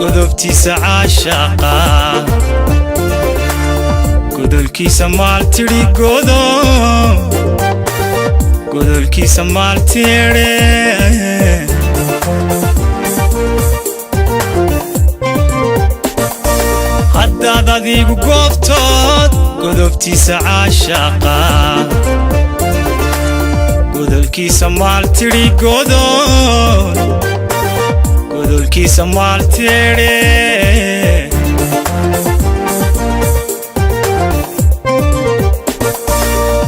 godobtiisa caashaqa godolkiisa maaltiri godolkiisa maaltire haddaad adigu goobtood godobtiisa caashaqa godolkiisa maaltiri godolkiisa maaltire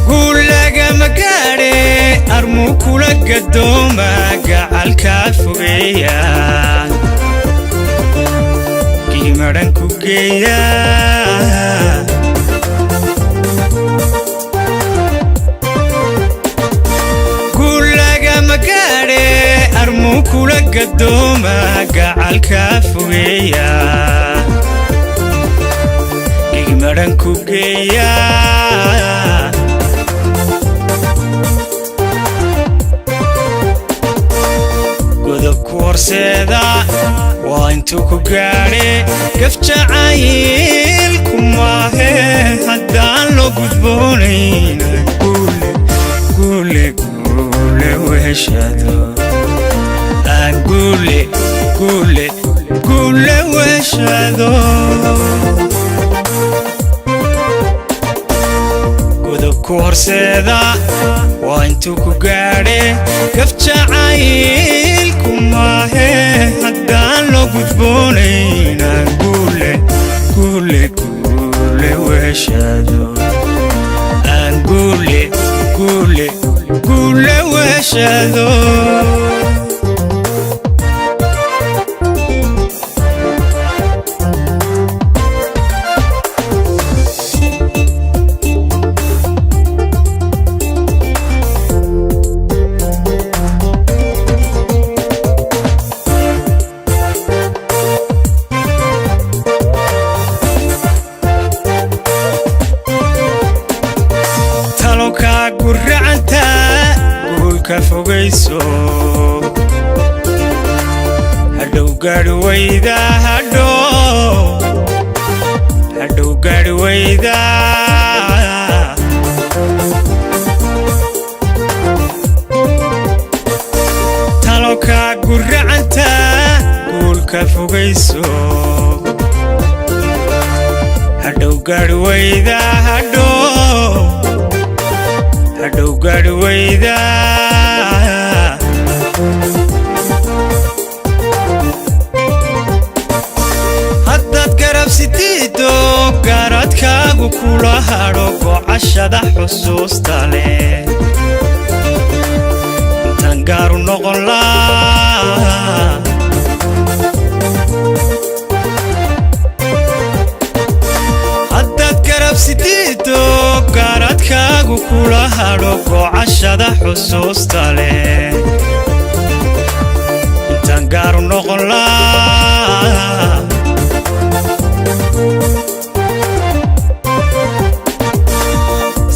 gulagama gaadhe armuu kula gadooma gacalkaa fogeeya giimadhan ku geeya gulagama gaadhe armuu kula gadooma gacalkaa fogeeya giimadhan ku geeya godobku horseeda waa intuu ku gaadhe gaf jacaylku maahe haddaan loo gudboonayn guule weheshado aan guule weheshado godobku horseeda waa intuu ku gaadhe gaf jacaylku maahe haddaan loo gudboonayn aan guule weheshado aan guule weheshado guracanta guulka fogayso hadhow gaadhi wayda hadhow gaadhi wayda taloka guracanta guulka fogayso hadhow gaadhi wayda hadhow gaadhi wayda haddaad garabsidiido gaaradkaagu kula hadho gocashada xusuusta leh intaan gaaru noqon laa haddaad garabsidiido gaaradkaagu kula hadho gocashada xusuusta leh intaan gaaru noqon laa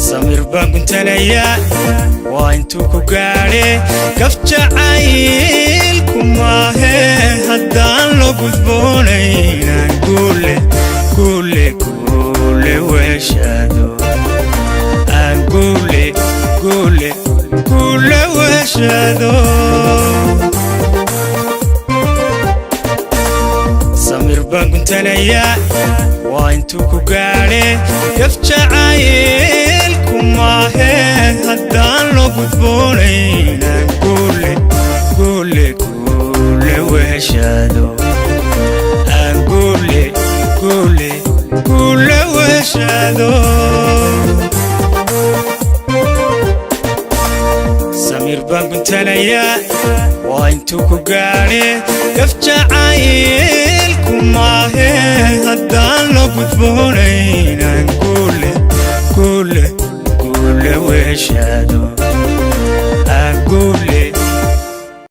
samir baan guntanaya waa intuu ku gaadhe gaf jacaylku maahe haddaan loo gudboonayn aan guule weheshado aan guule weheshado samir baan guntanaya waa intuu ku gaadhe gaf jacaylku maahe haddaan loo gudboonayn aan guule weheshado aan guule weheshado samir baan guntanaya waa intuu ku gaadhe gaf jacaylku maahe haddaan loo gudboonayn aan guule weheshado